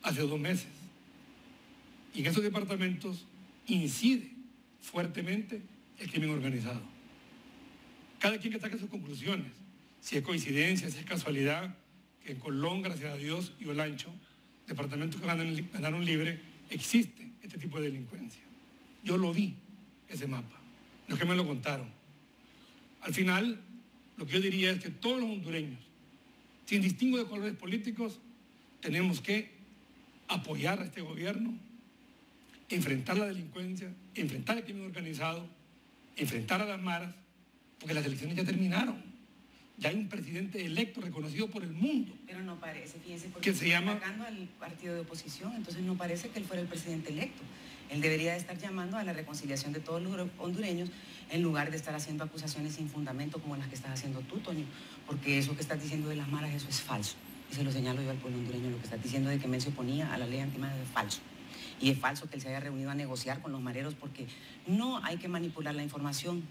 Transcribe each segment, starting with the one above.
hace 2 meses. Y en esos departamentos incide fuertemente el crimen organizado. Cada quien que saque sus conclusiones, si es coincidencia, si es casualidad, que en Colón, gracias a Dios, y Olancho, departamentos que ganaron libre, existe este tipo de delincuencia. Yo lo vi, ese mapa, no es que me lo contaron. Al final, lo que yo diría es que todos los hondureños, sin distingo de colores políticos, tenemos que apoyar a este gobierno, enfrentar la delincuencia, enfrentar el crimen organizado, enfrentar a las maras, porque las elecciones ya terminaron. Ya hay un presidente electo reconocido por el mundo. Pero no parece, fíjense, porque que se llama atacando al partido de oposición, entonces no parece que él fuera el presidente electo. Él debería de estar llamando a la reconciliación de todos los hondureños en lugar de estar haciendo acusaciones sin fundamento como las que estás haciendo tú, Toño, porque eso que estás diciendo de las maras, eso es falso. Y se lo señalo yo al pueblo hondureño, lo que estás diciendo de que Mel se oponía a la ley antimaras es falso. Y es falso que él se haya reunido a negociar con los mareros porque no hay que manipular la información.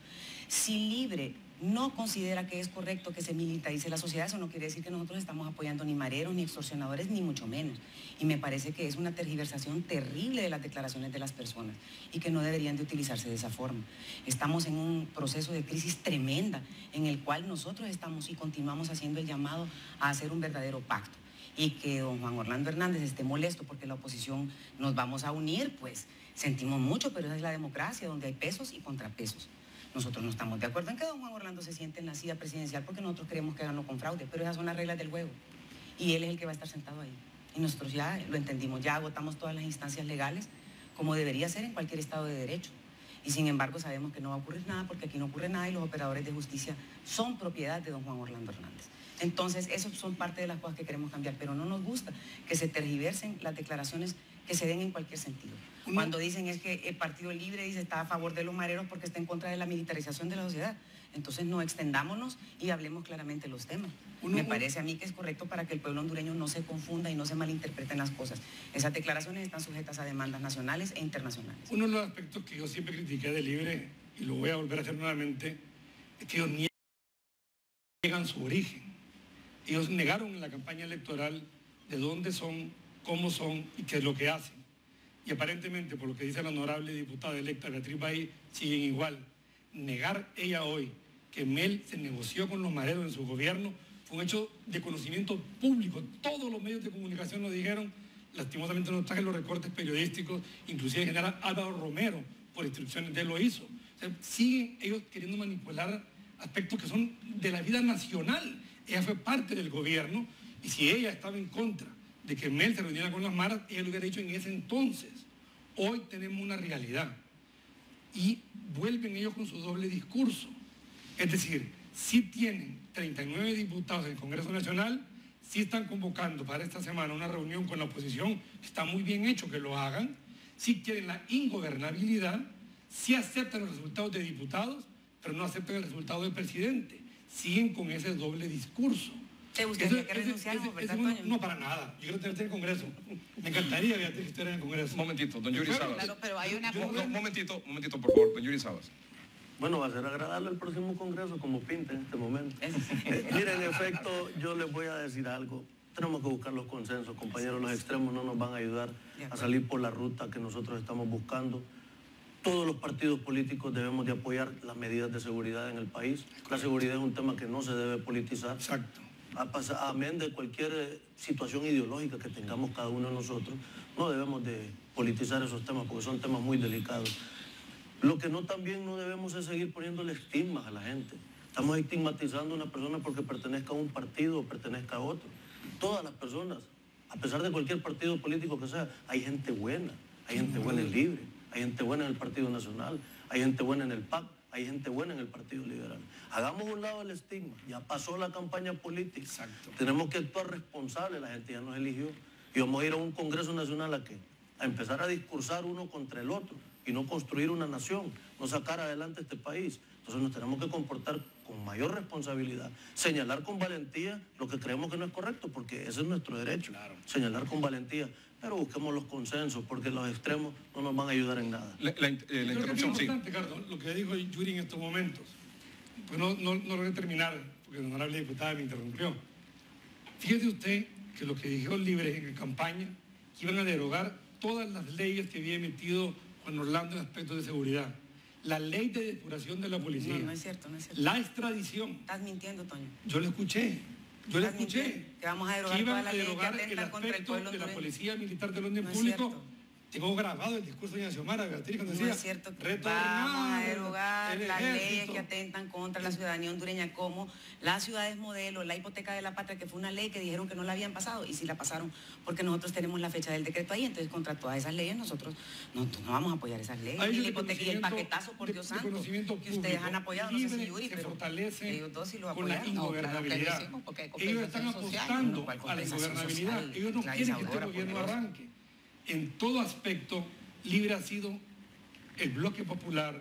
Si Libre no considera que es correcto que se militarice la sociedad, eso no quiere decir que nosotros estamos apoyando ni mareros, ni extorsionadores, ni mucho menos. Y me parece que es una tergiversación terrible de las declaraciones de las personas y que no deberían de utilizarse de esa forma. Estamos en un proceso de crisis tremenda en el cual nosotros estamos y continuamos haciendo el llamado a hacer un verdadero pacto. Y que don Juan Orlando Hernández esté molesto porque la oposición nos vamos a unir, pues sentimos mucho, pero esa es la democracia, donde hay pesos y contrapesos. Nosotros no estamos de acuerdo en que don Juan Orlando se siente en la silla presidencial porque nosotros creemos que ganó con fraude, pero esas son las reglas del juego. Y él es el que va a estar sentado ahí. Y nosotros ya lo entendimos, ya agotamos todas las instancias legales, como debería ser en cualquier estado de derecho. Y sin embargo sabemos que no va a ocurrir nada porque aquí no ocurre nada y los operadores de justicia son propiedad de don Juan Orlando Hernández. Entonces, esas son parte de las cosas que queremos cambiar, pero no nos gusta que se tergiversen las declaraciones que se den en cualquier sentido. Cuando dicen es que el Partido Libre dice está a favor de los mareros porque está en contra de la militarización de la sociedad. Entonces, no extendámonos y hablemos claramente los temas. Me parece a mí que es correcto para que el pueblo hondureño no se confunda y no se malinterpreten las cosas. Esas declaraciones están sujetas a demandas nacionales e internacionales. Uno de los aspectos que yo siempre critiqué de Libre, y lo voy a volver a hacer nuevamente, es que ellos niegan su origen. Ellos negaron en la campaña electoral de dónde son, cómo son y qué es lo que hacen. Y aparentemente, por lo que dice la honorable diputada electa Beatriz Bahí, siguen igual. Negar ella hoy que Mel se negoció con los mareros en su gobierno fue un hecho de conocimiento público. Todos los medios de comunicación lo dijeron. Lastimosamente no traje los recortes periodísticos, inclusive el general Álvaro Romero, por instrucciones de él lo hizo. O sea, siguen ellos queriendo manipular aspectos que son de la vida nacional. Ella fue parte del gobierno y si ella estaba en contra de que Mel se reuniera con las maras, ella lo hubiera dicho en ese entonces. Hoy tenemos una realidad y vuelven ellos con su doble discurso. Es decir, sí tienen 39 diputados en el Congreso Nacional, sí están convocando para esta semana una reunión con la oposición, está muy bien hecho que lo hagan, sí quieren la ingobernabilidad, sí aceptan los resultados de diputados, pero no aceptan el resultado del presidente. Siguen con ese doble discurso. ¿Te gustaría que renunciáramos, verdad, Toño? No, para nada. Yo quiero tenerte en el Congreso. Me encantaría, Beatriz, que estuviera en el Congreso. Un momentito, don Yuri Sabas. Claro, pero hay una... Un momentito, por favor, don Yuri Sabas. Bueno, va a ser agradable el próximo Congreso, como pinta en este momento. Mira, en efecto, yo les voy a decir algo. Tenemos que buscar los consensos, compañeros. Los extremos no nos van a ayudar a salir por la ruta que nosotros estamos buscando. Todos los partidos políticos debemos de apoyar las medidas de seguridad en el país. La seguridad es un tema que no se debe politizar. Exacto. Amén de cualquier situación ideológica que tengamos cada uno de nosotros, no debemos de politizar esos temas porque son temas muy delicados. Lo que también no debemos es seguir poniéndole estigmas a la gente. Estamos estigmatizando a una persona porque pertenezca a un partido o pertenezca a otro. Todas las personas, a pesar de cualquier partido político que sea, hay gente buena en Libre. Hay gente buena en el Partido Nacional, hay gente buena en el PAC, hay gente buena en el Partido Liberal. Hagamos un lado el estigma, ya pasó la campaña política. Exacto. Tenemos que actuar responsable, la gente ya nos eligió. Y vamos a ir a un Congreso Nacional ¿a qué? A empezar a discursar uno contra el otro y no construir una nación, no sacar adelante este país. Entonces nos tenemos que comportar con mayor responsabilidad, señalar con valentía lo que creemos que no es correcto, porque ese es nuestro derecho, claro. Señalar con valentía. Pero busquemos los consensos, porque los extremos no nos van a ayudar en nada. La interrupción, sí. Es importante, Ricardo, lo que dijo Yuri en estos momentos. Pues no lo voy a terminar, porque la honorable diputada me interrumpió. Fíjese usted que porque lo que dijeron Libre en campaña, que iban a derogar todas las leyes que había emitido Juan Orlando en aspectos de seguridad. La ley de depuración de la policía. No, no es cierto, no es cierto. La extradición. Estás mintiendo, Toño. Yo lo escuché. Que vamos a derogar que iban todas las a leyes que derogar el atentan contra el aspecto pueblo de la hondureño. Policía Militar del Orden No es Público. cierto. Tengo grabado el discurso de doña Xiomara Beatriz cuando No decía, es cierto. Vamos a retornar derogar el las leyes ejército. que atentan contra la ciudadanía hondureña, como las ciudades modelo, la hipoteca de la patria, que fue una ley que dijeron que no la habían pasado, y sí la pasaron, porque nosotros tenemos la fecha del decreto ahí. Entonces, contra todas esas leyes, nosotros no vamos a apoyar esas leyes. Hay Y un la hipoteca y el reconocimiento paquetazo, por de- Dios de santo, conocimiento que ustedes público. han apoyado, no sé si Libre Yuri, se pero fortalece ellos dos sí lo con la apoyaron. ingobernabilidad. decimos porque hay Ellos están compensación social, apostando ¿no? ¿Cuál a la compensación ingobernabilidad. social? Ellos no quieren que este Esclavizadora, gobierno poderosa. arranque. En todo aspecto, Libre ha sido el bloque popular,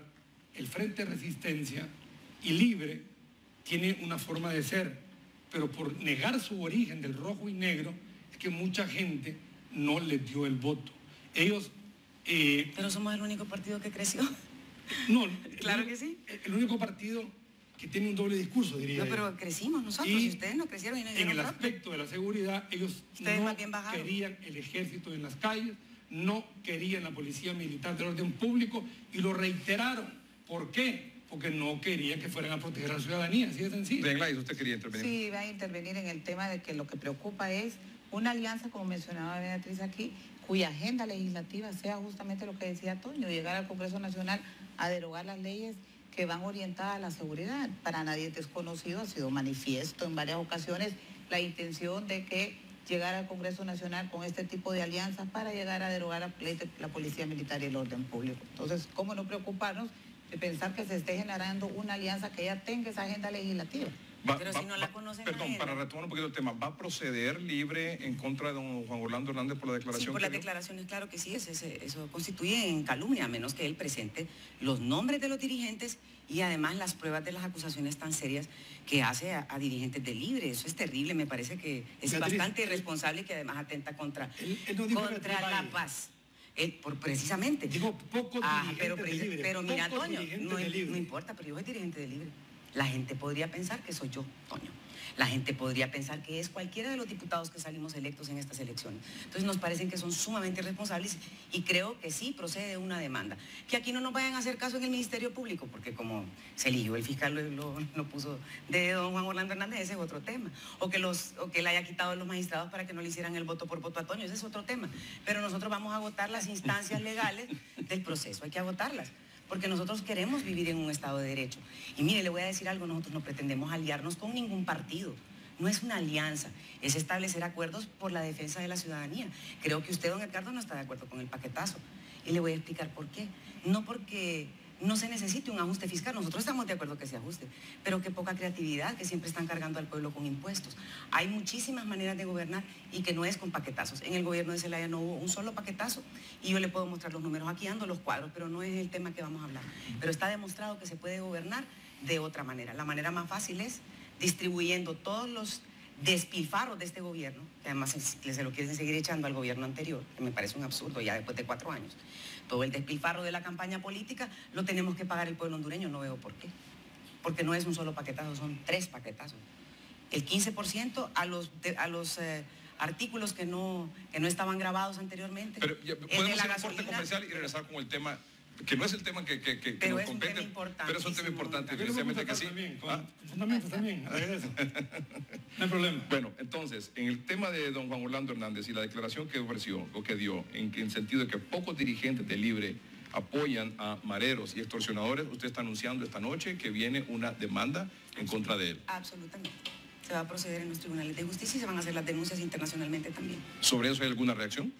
el Frente de Resistencia, y Libre tiene una forma de ser, pero por negar su origen del rojo y negro, es que mucha gente no les dio el voto. Ellos... Pero somos el único partido que creció. no, Claro que sí. El único partido que tiene un doble discurso, diría No, yo. pero crecimos nosotros, Y y ustedes no crecieron y no En hicieron el propio. aspecto de la seguridad, ellos Ustedes no más bien bajaron. querían el ejército en las calles, no querían la policía militar del orden público, y lo reiteraron. ¿Por qué? Porque no querían que fueran a proteger a la ciudadanía, así de sencillo. Bien, Gladys, usted quería intervenir. Sí, va a intervenir en el tema de que lo que preocupa es una alianza, como mencionaba Beatriz aquí, cuya agenda legislativa sea justamente lo que decía Toño, llegar al Congreso Nacional a derogar las leyes que van orientadas a la seguridad. Para nadie es desconocido, ha sido manifiesto en varias ocasiones la intención de que llegar al Congreso Nacional con este tipo de alianzas para llegar a derogar la Policía Militar y el orden público. Entonces, ¿cómo no preocuparnos de pensar que se esté generando una alianza que ya tenga esa agenda legislativa? Pero si no la conocen la Perdón, agenda. para retomar un poquito el tema, ¿va a proceder Libre en contra de don Juan Orlando Hernández por la Sí, declaración? por que las dio? declaraciones, claro que sí, eso constituye en calumnia, a menos que él presente los nombres de los dirigentes y además las pruebas de las acusaciones tan serias que hace a dirigentes de Libre. Eso es terrible, me parece que es Beatriz, bastante irresponsable y que además atenta contra Él no dijo contra Beatriz la Valle. paz. Precisamente. Digo, pocos dirigentes de Libre. Pero mira, pocos Toño, dirigentes no de Libre. importa, pero yo soy dirigente de Libre. La gente podría pensar que soy yo, Toño. La gente podría pensar que es cualquiera de los diputados que salimos electos en estas elecciones. Entonces nos parecen que son sumamente irresponsables y creo que sí procede una demanda. Que aquí no nos vayan a hacer caso en el Ministerio Público, porque como se eligió el fiscal lo puso de don Juan Orlando Hernández, ese es otro tema. O que le haya quitado a los magistrados para que no le hicieran el voto por voto a Toño, ese es otro tema. Pero nosotros vamos a agotar las instancias legales del proceso, hay que agotarlas. Porque nosotros queremos vivir en un Estado de Derecho. Y mire, le voy a decir algo, nosotros no pretendemos aliarnos con ningún partido. No es una alianza, es establecer acuerdos por la defensa de la ciudadanía. Creo que usted, don Edgardo, no está de acuerdo con el paquetazo. Y le voy a explicar por qué. No porque no se necesite un ajuste fiscal, nosotros estamos de acuerdo que se ajuste, pero qué poca creatividad, que siempre están cargando al pueblo con impuestos. Hay muchísimas maneras de gobernar y que no es con paquetazos. En el gobierno de Zelaya no hubo un solo paquetazo y yo le puedo mostrar los números, aquí ando los cuadros, pero no es el tema que vamos a hablar. Pero está demostrado que se puede gobernar de otra manera. La manera más fácil es distribuyendo todos los despilfarros de este gobierno, que además se lo quieren seguir echando al gobierno anterior, que me parece un absurdo ya después de 4 años. Todo el despilfarro de la campaña política lo tenemos que pagar el pueblo hondureño, no veo por qué. Porque no es un solo paquetazo, son 3 paquetazos. El 15% a los artículos que no estaban grabados anteriormente. Pero ya, El de podemos la ir a un corte gasolina, comercial y regresar con el tema, que no es el tema que Pero nos es un compete, tema importantísimo. pero es un tema importante, Yo lo voy a precisamente que sí. también, con ¿Ah? fundamentos también, a regreso. No hay problema. Bueno, entonces, en el tema de don Juan Orlando Hernández y la declaración que ofreció, o que dio, en sentido de que pocos dirigentes de Libre apoyan a mareros y extorsionadores, usted está anunciando esta noche que viene una demanda en contra de él. Absolutamente. Se va a proceder en los tribunales de justicia y se van a hacer las denuncias internacionalmente también. ¿Sobre eso hay alguna reacción?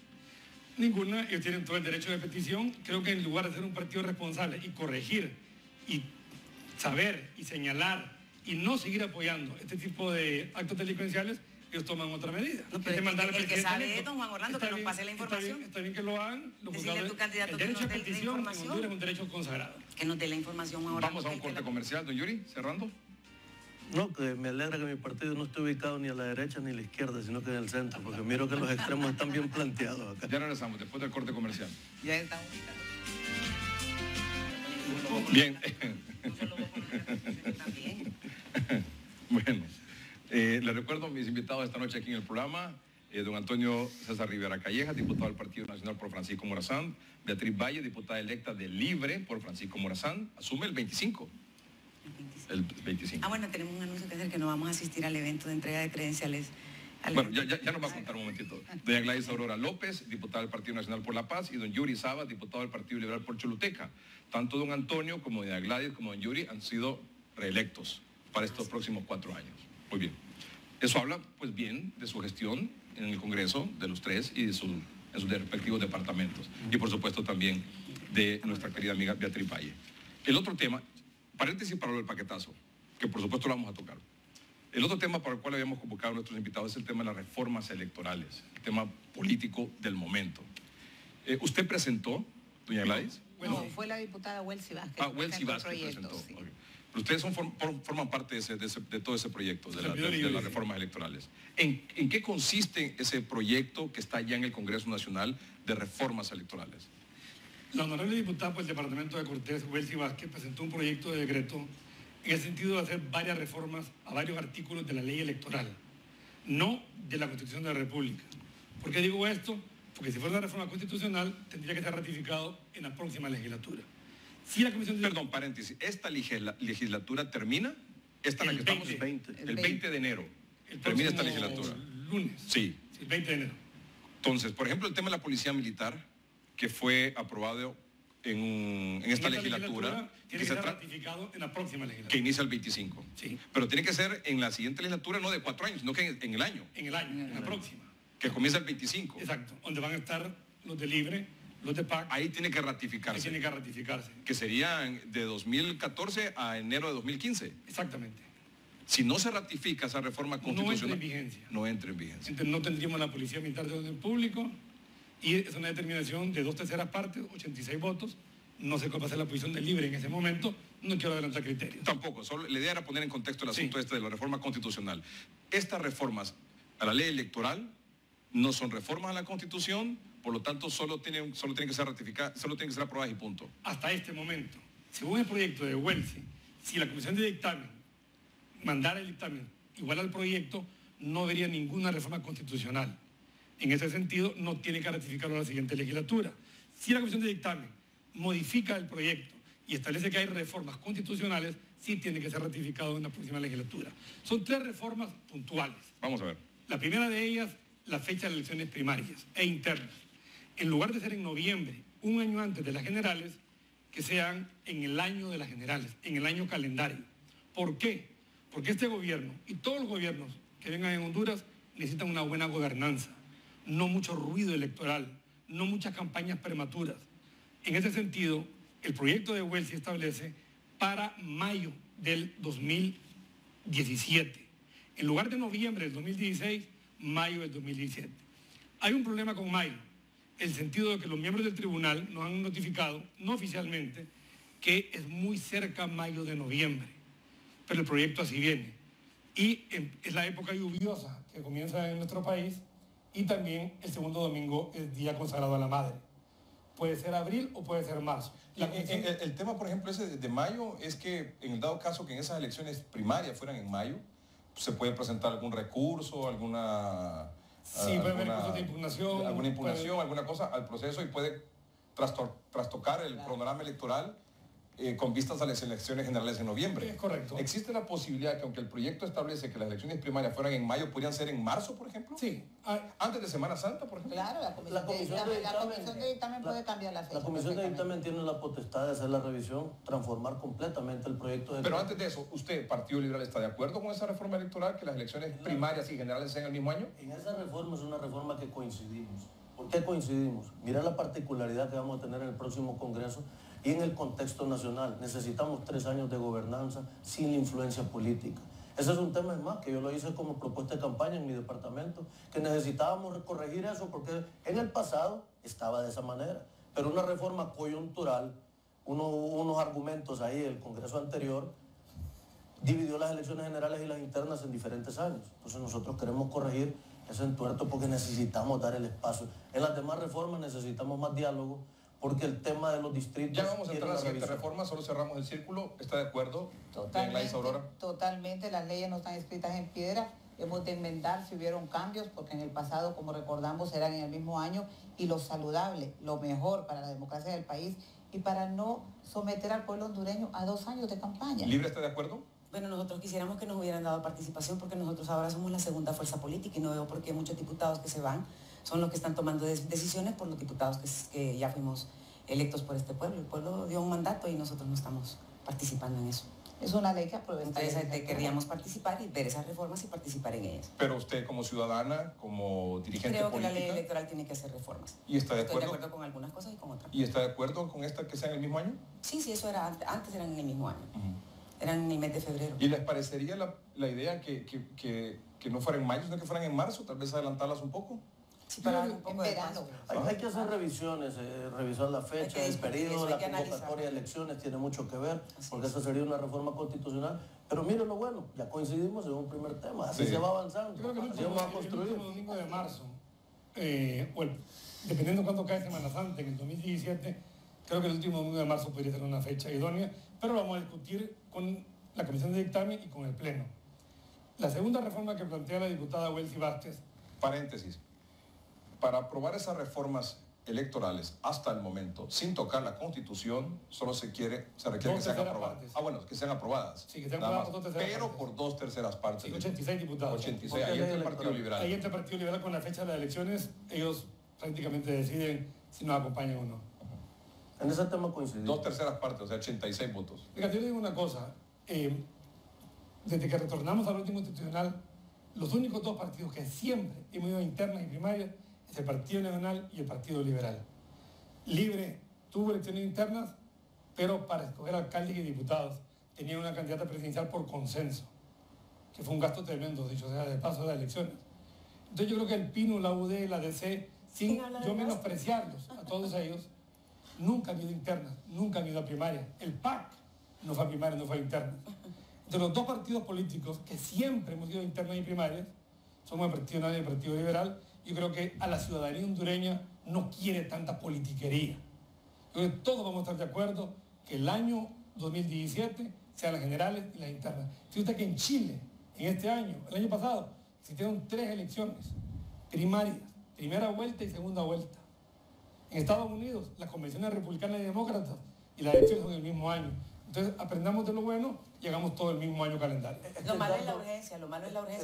Ninguna, ellos tienen todo el derecho de petición. Creo que en lugar de ser un partido responsable y corregir y saber y señalar y no seguir apoyando este tipo de actos delincuenciales, ellos toman otra medida. No, pero Es demandar al el que presidente sabe electo. es don Juan Orlando, Está que nos bien, pase la información. Está bien que lo hagan. Los Decirle a tu juzgados- candidato el que derecho nos de dé la petición en información. Honduras es un derecho consagrado. Que nos dé la información ahora. Vamos a un corte comercial, don Yuri, cerrando. No, que me alegra que mi partido no esté ubicado ni a la derecha ni a la izquierda, sino que en el centro, porque miro que los extremos están bien planteados acá. Ya regresamos, después del corte comercial. Ya estamos. Bien. No solo vos, porque también. Bueno, les recuerdo a mis invitados esta noche aquí en el programa. don Antonio César Rivera Callejas, diputado del Partido Nacional por Francisco Morazán, Beatriz Valle, diputada electa de Libre por Francisco Morazán, asume el 25. El 25. Ah, bueno, tenemos un anuncio que hacer, que no vamos a asistir al evento de entrega de credenciales. Bueno, ya nos va a contar un momentito. Doña Gladys Aurora López, diputada del Partido Nacional por la Paz, y don Yuri Saba, diputado del Partido Liberal por Choluteca. Tanto don Antonio como doña Gladys como don Yuri han sido reelectos para estos próximos 4 años. Muy bien. Eso habla, pues, bien de su gestión en el Congreso, de los tres, y de en sus respectivos departamentos. Y, por supuesto, también de nuestra querida amiga Beatriz Valle. El otro tema, paréntesis para lo del paquetazo, que por supuesto lo vamos a tocar. El otro tema para el cual habíamos convocado a nuestros invitados es el tema de las reformas electorales, el tema político del momento. ¿Usted presentó, doña Gladys? No, fue la diputada Welsi Vázquez. Welsi Vázquez presentó. Sí. Okay. Pero ustedes forman parte de todo ese proyecto, de las reformas electorales. ¿En qué consiste ese proyecto que está ya en el Congreso Nacional de reformas electorales? La honorable diputada por el departamento de Cortés, Welsi Vázquez, presentó un proyecto de decreto en el sentido de hacer varias reformas a varios artículos de la ley electoral, no de la Constitución de la República. ¿Por qué digo esto? Porque si fuera una reforma constitucional, tendría que ser ratificado en la próxima legislatura. Si la Comisión de... Perdón, paréntesis. ¿Esta legislatura termina? ¿Esta la que estamos? El 20 de enero. Termina esta legislatura. Lunes. Sí. El 20 de enero. Entonces, por ejemplo, el tema de la policía militar, que fue aprobado en esta legislatura, tiene que ser ratificado en la próxima legislatura. Que inicia el 25. Sí. Pero tiene que ser en la siguiente legislatura, no de 4 años, sino que en el año. En el año, en la próxima. Que comienza el 25. Exacto, donde van a estar los de Libre, los de PAC. Ahí tiene que ratificarse. Ahí tiene que ratificarse. Que sería de 2014 a enero de 2015. Exactamente. Si no se ratifica esa reforma constitucional... No entra en vigencia. No entra en vigencia. Entonces no tendríamos la Policía Militar de Orden Público y es una determinación de 2/3 partes, 86 votos. No sé cuál va a ser la posición de Libre en ese momento. No quiero adelantar criterios. Tampoco. Solo la idea era poner en contexto el asunto de la reforma constitucional. Estas reformas a la ley electoral no son reformas a la Constitución, por lo tanto solo tienen que ser ratificadas, solo tienen que ser aprobadas y punto. Hasta este momento, según el proyecto de Welsi, si la Comisión de Dictamen mandara el dictamen igual al proyecto, no vería ninguna reforma constitucional. En ese sentido, no tiene que ratificarlo a la siguiente legislatura. Si la Comisión de Dictamen modifica el proyecto y establece que hay reformas constitucionales, sí tiene que ser ratificado en la próxima legislatura. Son 3 reformas puntuales. Vamos a ver. La primera de ellas, la fecha de elecciones primarias e internas. En lugar de ser en noviembre, un año antes de las generales, que sean en el año de las generales, en el año calendario. ¿Por qué? Porque este gobierno y todos los gobiernos que vengan en Honduras necesitan una buena gobernanza, no mucho ruido electoral, no muchas campañas prematuras. En ese sentido, el proyecto de Welsi establece para mayo del 2017. En lugar de noviembre del 2016, mayo del 2017. Hay un problema con mayo, el sentido de que los miembros del tribunal nos han notificado, no oficialmente, que es muy cerca mayo de noviembre, pero el proyecto así viene. Y es la época lluviosa que comienza en nuestro país y también el segundo domingo es día consagrado a la madre. Puede ser abril o puede ser marzo. El tema, por ejemplo, ese de mayo es que en el dado caso que en esas elecciones primarias fueran en mayo, se puede presentar algún recurso, alguna... Sí, puede haber recursos de impugnación. Alguna impugnación, alguna cosa al proceso y puede trastocar el cronograma electoral con vistas a las elecciones generales en noviembre. Es correcto. ¿Existe la posibilidad que aunque el proyecto establece que las elecciones primarias fueran en mayo, podrían ser en marzo, por ejemplo? Sí. Antes de Semana Santa, por ejemplo. Claro, la comisión de dictamen puede cambiar la fecha. La comisión de dictamen tiene la potestad de hacer la revisión, transformar completamente el proyecto de... Pero antes de eso, ¿usted, Partido Liberal, está de acuerdo con esa reforma electoral, que las elecciones primarias y generales sean el mismo año? En esa reforma es una reforma que coincidimos. ¿Por qué coincidimos? Mira la particularidad que vamos a tener en el próximo Congreso y en el contexto nacional. Necesitamos 3 años de gobernanza sin influencia política. Ese es un tema, es más, que yo lo hice como propuesta de campaña en mi departamento, que necesitábamos corregir eso porque en el pasado estaba de esa manera. Pero una reforma coyuntural, unos argumentos ahí del Congreso anterior, dividió las elecciones generales y las internas en diferentes años. Entonces nosotros queremos corregir ese entuerto porque necesitamos dar el espacio. En las demás reformas necesitamos más diálogo, porque el tema de los distritos... Ya vamos a entrar a la siguiente reforma, solo cerramos el círculo. ¿Está de acuerdo? Totalmente, totalmente. Las leyes no están escritas en piedra. hemos de enmendar si hubieron cambios, porque en el pasado, como recordamos, eran en el mismo año, y lo saludable, lo mejor para la democracia del país y para no someter al pueblo hondureño a 2 años de campaña. ¿Libre está de acuerdo? Bueno, nosotros quisiéramos que nos hubieran dado participación porque nosotros ahora somos la segunda fuerza política y no veo por qué muchos diputados que se van son los que están tomando decisiones por los diputados que ya fuimos electos por este pueblo. El pueblo dio un mandato y nosotros no estamos participando en eso. Es una ley que aprueba. Entonces queríamos participar y ver esas reformas y participar en ellas. Pero usted como ciudadana, como dirigente Creo política... que la ley electoral tiene que hacer reformas. ¿Y está de Estoy acuerdo? de acuerdo con algunas cosas y con otras. ¿Y está de acuerdo con esta que sea en el mismo año? Sí, eso era antes eran en el mismo año. Eran en el mes de febrero. ¿Y les parecería la idea que no fuera en mayo, sino que fueran en marzo? Tal vez adelantarlas un poco. Sí, para un poco en de verano. paso. Hay que hacer revisiones, revisar la fecha, el periodo, la convocatoria de elecciones tiene mucho que ver, porque esa sería una reforma constitucional. Pero mire lo bueno, ya coincidimos en un primer tema, así se va avanzando, Yo creo que así vamos a construir. el último domingo de marzo, dependiendo de cuándo cae Semana Santa, en el 2017, creo que el último domingo de marzo podría ser una fecha idónea, pero lo vamos a discutir con la Comisión de Dictamen y con el Pleno. La segunda reforma que plantea la diputada Welsi Vázquez. Paréntesis. Para aprobar esas reformas electorales hasta el momento, sin tocar la Constitución, solo se requiere que sean aprobadas. Partes. Que sean aprobadas. Sí, que sean Nada aprobadas más. por 2/3 Pero partes. por 2/3 partes. Sí, 86 diputados. 86, ahí entra el Partido Liberal. Ahí entra el Partido Liberal con la fecha de las elecciones, ellos prácticamente deciden si nos acompañan o no. En ese tema coincidimos. 2/3 partes, o sea, 86 votos. Fíjate, yo le digo una cosa, desde que retornamos al orden constitucional, los únicos 2 partidos que siempre hemos ido a internas y primarias es el Partido Nacional y el Partido Liberal. Libre tuvo elecciones internas, pero para escoger alcaldes y diputados tenían una candidata presidencial por consenso, que fue un gasto tremendo, dicho sea de paso, de las elecciones. Entonces yo creo que el PINU, la UD, la DC, sin yo menospreciarlos a todos ellos, nunca han ido internas, nunca han ido a primarias. El PAC no fue a primarias, no fue a internas. De los 2 partidos políticos que siempre hemos ido a internas y primarias, somos el Partido Nacional y el Partido Liberal, yo creo que a la ciudadanía hondureña no quiere tanta politiquería. Yo creo que todos vamos a estar de acuerdo que el año 2017 sean las generales y las internas. Fíjate que en Chile, en este año, el año pasado, existieron 3 elecciones primarias, primera vuelta y segunda vuelta. En Estados Unidos, las convenciones republicanas y demócratas y las elecciones son el mismo año. Entonces, aprendamos de lo bueno y hagamos todo el mismo año calendario. Lo malo es la urgencia,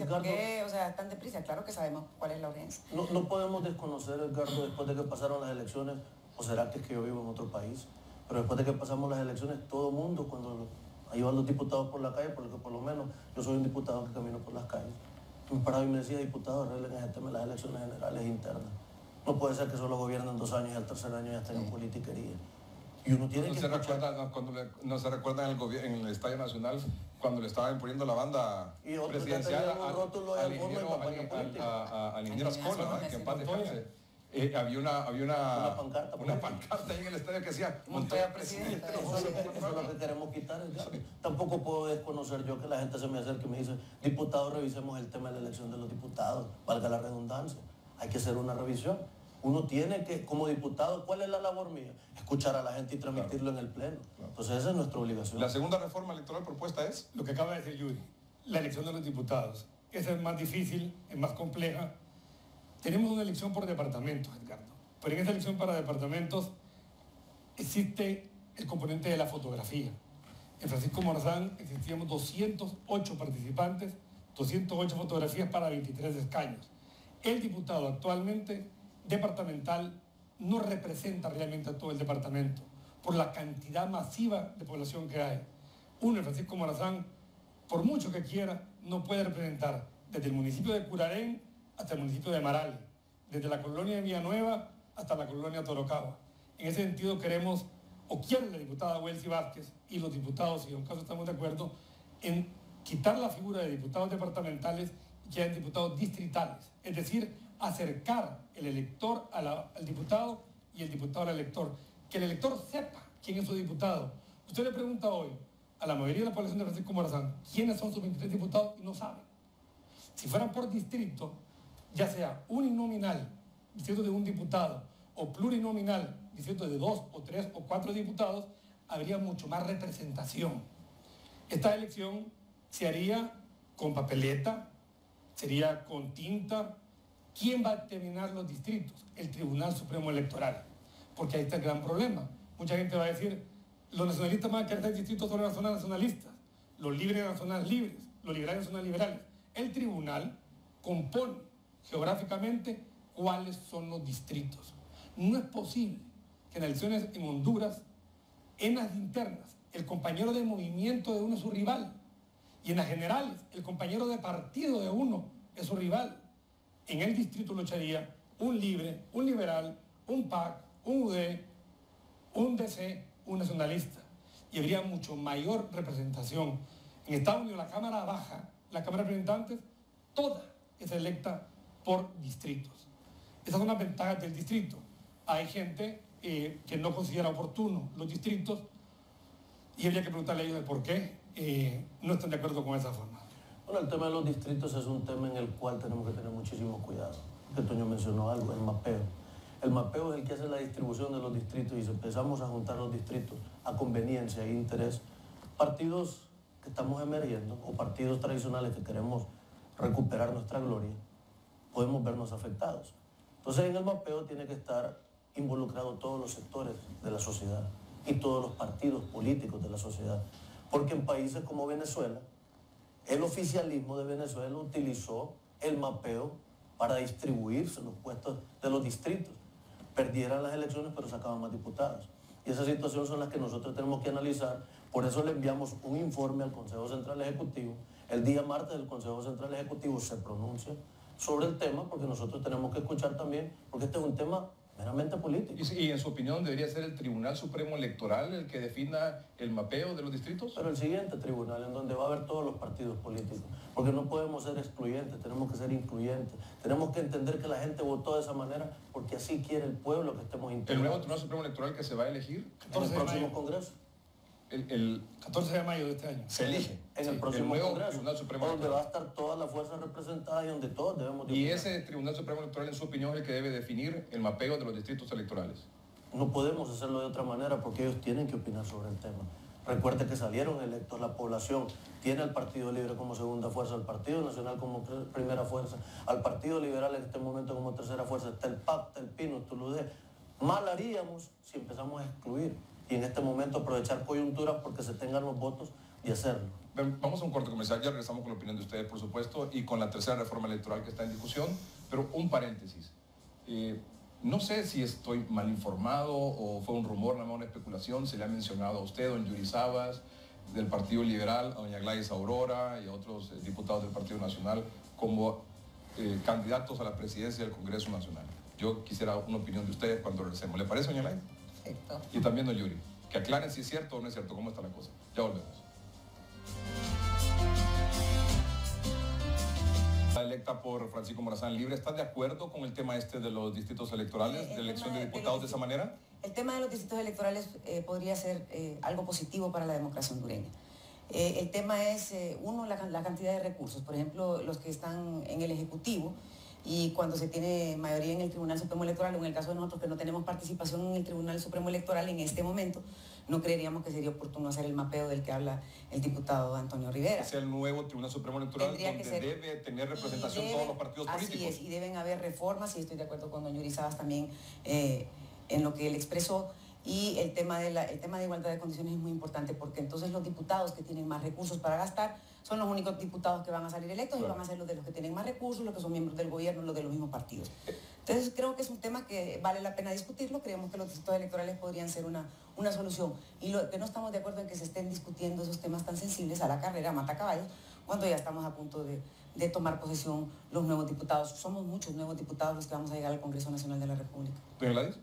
porque, o sea, tan deprisa, claro que sabemos cuál es la urgencia. No podemos desconocer, Edgardo, después de que pasaron las elecciones, o será que es que yo vivo en otro país, pero después de que pasamos las elecciones, todo el mundo, cuando iban los diputados por la calle, porque por lo menos yo soy un diputado que camino por las calles, me paraba y me decía, diputado, arreglen ese tema de las elecciones generales internas. No puede ser que solo gobiernen 2 años y al tercer año ya estén en politiquería. Y uno tiene que escuchar. No se recuerda en el Estadio Nacional cuando le estaban imponiendo la banda presidencial al ingeniero Ascona, que en paz descanse. Había una pancarta ahí en el estadio que decía Montoya presidente. Eso es lo que queremos quitar. Tampoco puedo desconocer yo que la gente se me acerque y me dice, diputado, revisemos el tema de la elección de los diputados, valga la redundancia. Hay que hacer una revisión. Uno tiene que, como diputado, ¿cuál es la labor mía? Escuchar a la gente y transmitirlo en el Pleno. Entonces esa es nuestra obligación. La segunda reforma electoral propuesta es... Lo que acaba de decir Yuri, la elección de los diputados. Esa es más difícil, es más compleja. Tenemos una elección por departamentos, Edgardo. Pero en esa elección para departamentos existe el componente de la fotografía. En Francisco Morazán existíamos 208 participantes, 208 fotografías para 23 escaños. El diputado actualmente departamental no representa realmente a todo el departamento por la cantidad masiva de población que hay. Uno, el Francisco Morazán, por mucho que quiera, no puede representar desde el municipio de Curarén hasta el municipio de Marale, desde la colonia de Villanueva hasta la colonia Torocagua. En ese sentido queremos, o quiere la diputada Welsi Vázquez y los diputados, si en un caso estamos de acuerdo, en quitar la figura de diputados departamentales y que hayan diputados distritales, es decir, acercar el elector al diputado y el diputado al elector. Que el elector sepa quién es su diputado. Usted le pregunta hoy a la mayoría de la población de Francisco Morazán quiénes son sus 23 diputados y no saben. Si fueran por distrito, ya sea uninominal, distrito de un diputado, o plurinominal, distrito de 2 o 3 o 4 diputados, habría mucho más representación. Esta elección se haría con papeleta, sería con tinta. ¿Quién va a determinar los distritos? El Tribunal Supremo Electoral. Porque ahí está el gran problema. Mucha gente va a decir, los nacionalistas van a querer ser distritos son nacionalistas, los libres son libres, los liberales son liberales. El tribunal compone geográficamente cuáles son los distritos. No es posible que en las elecciones en Honduras, en las internas, el compañero de movimiento de uno es su rival, y en las generales, el compañero de partido de uno es su rival. En el distrito lucharía un libre, un liberal, un PAC, un UD, un DC, un nacionalista. Y habría mucho mayor representación. En Estados Unidos, la Cámara Baja, la Cámara de Representantes, toda es electa por distritos. Esas son las ventajas del distrito. Hay gente que no considera oportuno los distritos y habría que preguntarle a ellos de por qué no están de acuerdo con esa forma. Bueno, el tema de los distritos es un tema en el cual tenemos que tener muchísimo cuidado. Que Toño mencionó algo, el mapeo. El mapeo es el que hace la distribución de los distritos y si empezamos a juntar los distritos a conveniencia e interés, partidos que estamos emergiendo o partidos tradicionales que queremos recuperar nuestra gloria, podemos vernos afectados. Entonces en el mapeo tiene que estar involucrados todos los sectores de la sociedad y todos los partidos políticos de la sociedad. Porque en países como Venezuela, el oficialismo de Venezuela utilizó el mapeo para distribuirse los puestos de los distritos. Perdieran las elecciones, pero sacaban más diputados. Y esas situaciones son las que nosotros tenemos que analizar. Por eso le enviamos un informe al Consejo Central Ejecutivo. El día martes el Consejo Central Ejecutivo se pronuncia sobre el tema, porque nosotros tenemos que escuchar también, porque este es un tema meramente político. ¿Y en su opinión debería ser el Tribunal Supremo Electoral el que defina el mapeo de los distritos? Pero el siguiente tribunal, en donde va a haber todos los partidos políticos, porque no podemos ser excluyentes, tenemos que ser incluyentes, tenemos que entender que la gente votó de esa manera porque así quiere el pueblo que estemos integrados. ¿El nuevo Tribunal Supremo Electoral que se va a elegir? En el próximo Congreso. El 14 de mayo de este año. Se elige. En el próximo nuevo Congreso, Tribunal Supremo donde Electoral. va a estar todas las fuerzas representadas y donde todos debemos de ¿Y opinar. ese Tribunal Supremo Electoral, en su opinión, es el que debe definir el mapeo de los distritos electorales? No podemos hacerlo de otra manera porque ellos tienen que opinar sobre el tema. Recuerde que salieron electos, la población tiene al Partido Libre como segunda fuerza, al Partido Nacional como primera fuerza, al Partido Liberal en este momento como tercera fuerza, está el PAC, está el PINO, está el UD. Mal haríamos si empezamos a excluir y en este momento aprovechar coyunturas porque se tengan los votos y hacerlo. Vamos a un corte comercial, ya regresamos con la opinión de ustedes, por supuesto, y con la tercera reforma electoral que está en discusión, pero un paréntesis. No sé si estoy mal informado o fue un rumor, nada más una especulación, se le ha mencionado a usted, don Yuri Sabas, del Partido Liberal, a doña Gladys Aurora y a otros diputados del Partido Nacional como candidatos a la presidencia del Congreso Nacional. Yo quisiera una opinión de ustedes cuando regresemos. ¿Le parece, doña Gladys? Perfecto. Y también don Yuri, que aclaren si es cierto o no es cierto, cómo está la cosa. Ya volvemos. Electa por Francisco Morazán Libre, ¿estás de acuerdo con el tema este de los distritos electorales, de elección de diputados de esa manera? El tema de los distritos electorales podría ser algo positivo para la democracia hondureña. El tema es, uno, la cantidad de recursos. Por ejemplo, los que están en el Ejecutivo y cuando se tiene mayoría en el Tribunal Supremo Electoral, o en el caso de nosotros que no tenemos participación en el Tribunal Supremo Electoral en este momento, no creeríamos que sería oportuno hacer el mapeo del que habla el diputado Antonio Rivera. Es el nuevo Tribunal Supremo Electoral donde debe tener representación todos los partidos políticos. Así es, y deben haber reformas, y estoy de acuerdo con don Yuri Sabas también en lo que él expresó. Y el tema de igualdad de condiciones es muy importante porque entonces los diputados que tienen más recursos para gastar son los únicos diputados que van a salir electos, claro. Y van a ser los de los que tienen más recursos, los que son miembros del gobierno, los de los mismos partidos. Entonces creo que es un tema que vale la pena discutirlo, creemos que los distritos electorales podrían ser una solución. Y lo que no estamos de acuerdo en que se estén discutiendo esos temas tan sensibles a la carrera, mata caballos, cuando ya estamos a punto de tomar posesión los nuevos diputados. Somos muchos nuevos diputados los que vamos a llegar al Congreso Nacional de la República. ¿Doña Gladys?